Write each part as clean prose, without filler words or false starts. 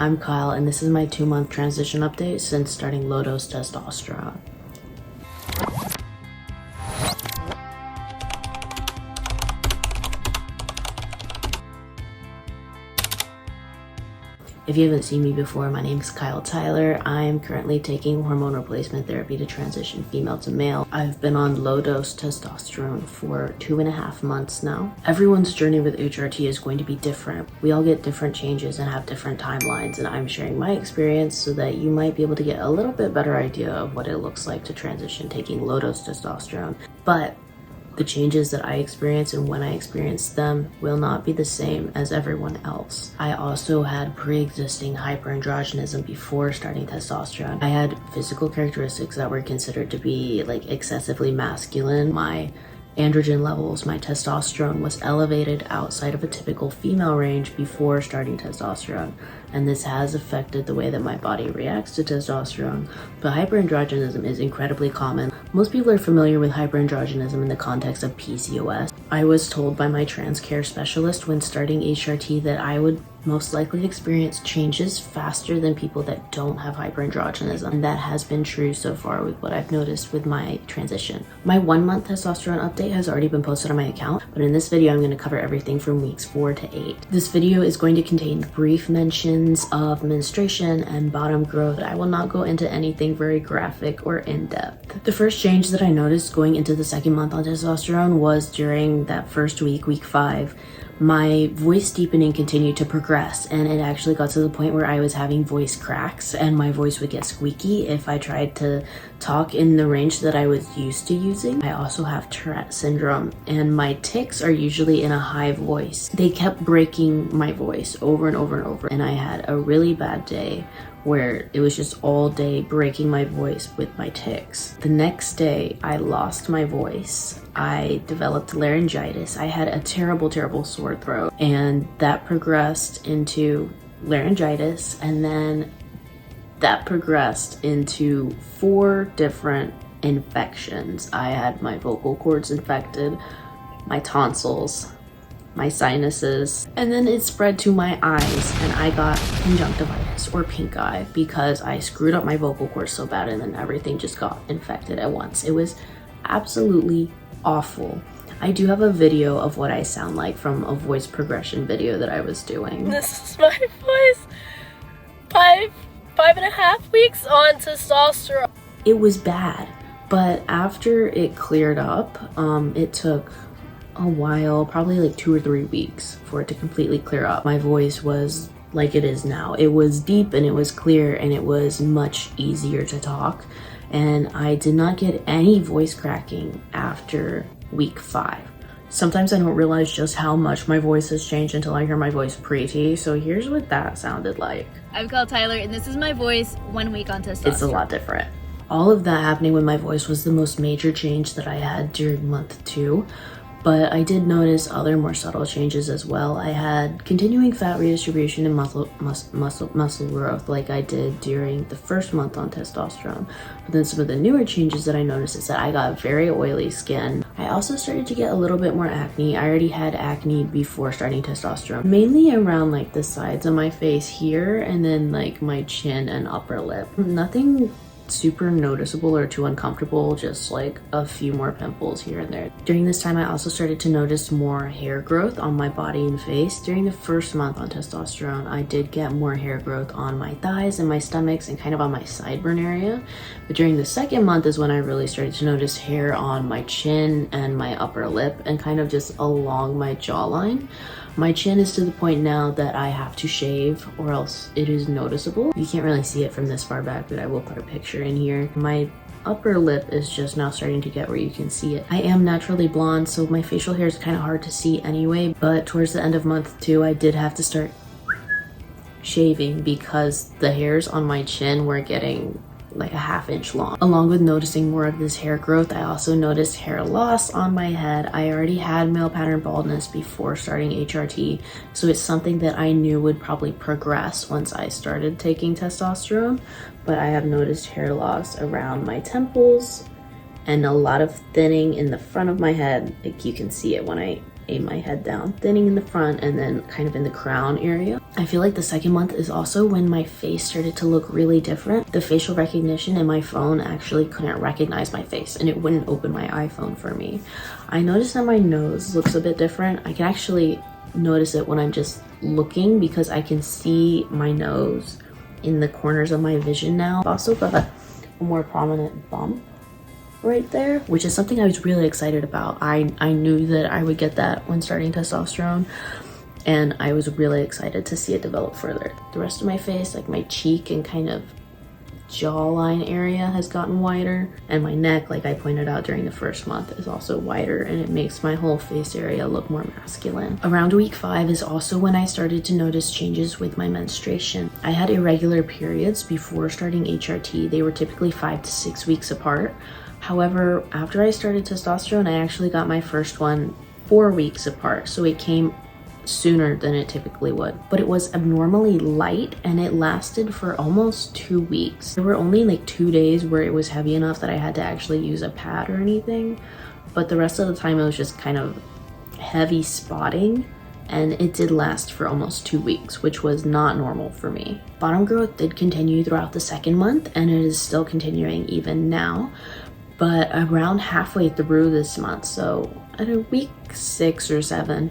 I'm Kyle, and this is my 2-month transition update since starting low-dose testosterone. If you haven't seen me before, my name is Kyle Tyler. I am currently taking hormone replacement therapy to transition female to male. I've been on low-dose testosterone for 2.5 months now. Everyone's journey with HRT is going to be different. We all get different changes and have different timelines, and I'm sharing my experience so that you might be able to get a little bit better idea of what it looks like to transition taking low-dose testosterone. But the changes that I experience and when I experience them will not be the same as everyone else. I also had pre-existing hyper-androgenism before starting testosterone. I had physical characteristics that were considered to be like excessively masculine. My androgen levels, my testosterone was elevated outside of a typical female range before starting testosterone, and this has affected the way that my body reacts to testosterone. But hyperandrogenism is incredibly common. Most people are familiar with hyperandrogenism in the context of PCOS. I was told by my trans care specialist when starting HRT that I would most likely experience changes faster than people that don't have hyperandrogenism. And that has been true so far with what I've noticed with my transition. My 1-month testosterone update has already been posted on my account, but in this video, I'm going to cover everything from weeks 4 to 8. This video is going to contain brief mentions of menstruation and bottom growth. I will not go into anything very graphic or in-depth. The first change that I noticed going into the 2nd month on testosterone was during that first week, week 5, my voice deepening continued to progress, and it actually got to the point where I was having voice cracks and my voice would get squeaky if I tried to talk in the range that I was used to using. I also have Tourette syndrome, and my tics are usually in a high voice. They kept breaking my voice over and over and over, and I had a really bad day where it was just all day breaking my voice with my tics. The next day, I lost my voice. I developed laryngitis. I had a terrible sore throat, and that progressed into laryngitis, and then that progressed into 4 different infections. I had my vocal cords infected, my tonsils, my sinuses, and then it spread to my eyes, and I got conjunctivitis or pink eye because I screwed up my vocal cords so bad, and then everything just got infected at once. It was absolutely awful. I do have a video of what I sound like from a voice progression video that I was doing. This is my voice. 5.5 weeks on testosterone. It was bad, but after it cleared up, it took a while, probably like 2 or 3 weeks for it to completely clear up. My voice was like it is now. It was deep and it was clear and it was much easier to talk, and I did not get any voice cracking after week 5. Sometimes I don't realize just how much my voice has changed until I hear my voice pre-T, so here's what that sounded like. I'm Kyle Tyler, and this is my voice 1 week on testosterone. It's a lot different. All of that happening with my voice was the most major change that I had during month 2. But I did notice other more subtle changes as well. I had continuing fat redistribution and muscle growth like I did during the 1st month on testosterone. But then some of the newer changes that I noticed is that I got very oily skin. I also started to get a little bit more acne. I already had acne before starting testosterone, mainly around like the sides of my face here, and then like my chin and upper lip. Nothing super noticeable or too uncomfortable, just like a few more pimples here and there. During this time, I also started to notice more hair growth on my body and face. During the 1st month on testosterone, I did get more hair growth on my thighs and my stomachs and kind of on my sideburn area. But during the 2nd month is when I really started to notice hair on my chin and my upper lip and kind of just along my jawline. My chin is to the point now that I have to shave or else it is noticeable. You can't really see it from this far back, but I will put a picture in here. My upper lip is just now starting to get where you can see it. I am naturally blonde, so my facial hair is kind of hard to see anyway, but towards the end of month 2, I did have to start shaving because the hairs on my chin were getting like a 1/2 inch long. Along with noticing more of this hair growth, I also noticed hair loss on my head. I already had male pattern baldness before starting HRT, so it's something that I knew would probably progress once I started taking testosterone, but I have noticed hair loss around my temples and a lot of thinning in the front of my head. Like you can see it when I aim my head down, thinning in the front and then kind of in the crown area. I feel like the second month is also when my face started to look really different. The facial recognition in my phone actually couldn't recognize my face, and it wouldn't open my iPhone for me. I noticed that my nose looks a bit different. I can actually notice it when I'm just looking because I can see my nose in the corners of my vision now. I've also got a more prominent bump right there, which is something I was really excited about. I knew that I would get that when starting testosterone, and I was really excited to see it develop further. The rest of my face, like my cheek and kind of jawline area, has gotten wider, and my neck, like I pointed out during the first month, is also wider, and it makes my whole face area look more masculine. Around week 5 is also when I started to notice changes with my menstruation. I had irregular periods before starting HRT. They were typically 5 to 6 weeks apart. However, after I started testosterone, I actually got my first one 4 weeks apart, so it came sooner than it typically would. But it was abnormally light, and it lasted for almost 2 weeks. There were only like 2 days where it was heavy enough that I had to actually use a pad or anything, but the rest of the time it was just kind of heavy spotting, and it did last for almost 2 weeks, which was not normal for me. Bottom growth did continue throughout the second month, and it is still continuing even now. But around halfway through this month, so at a week 6 or 7,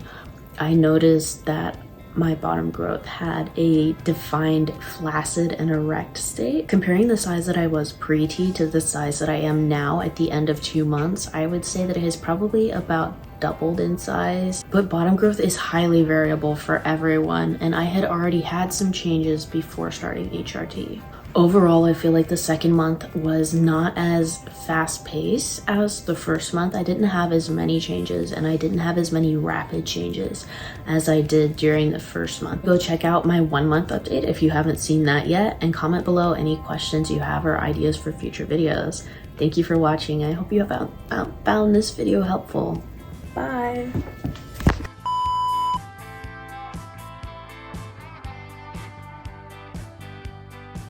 I noticed that my bottom growth had a defined flaccid and erect state. Comparing the size that I was pre-T to the size that I am now at the end of 2 months, I would say that it has probably about doubled in size. But bottom growth is highly variable for everyone, and I had already had some changes before starting HRT. Overall, I feel like the second month was not as fast-paced as the first month. I didn't have as many changes, and I didn't have as many rapid changes as I did during the first month. Go check out my 1-month update if you haven't seen that yet, and comment below any questions you have or ideas for future videos. Thank you for watching. I hope you have found this video helpful. Bye!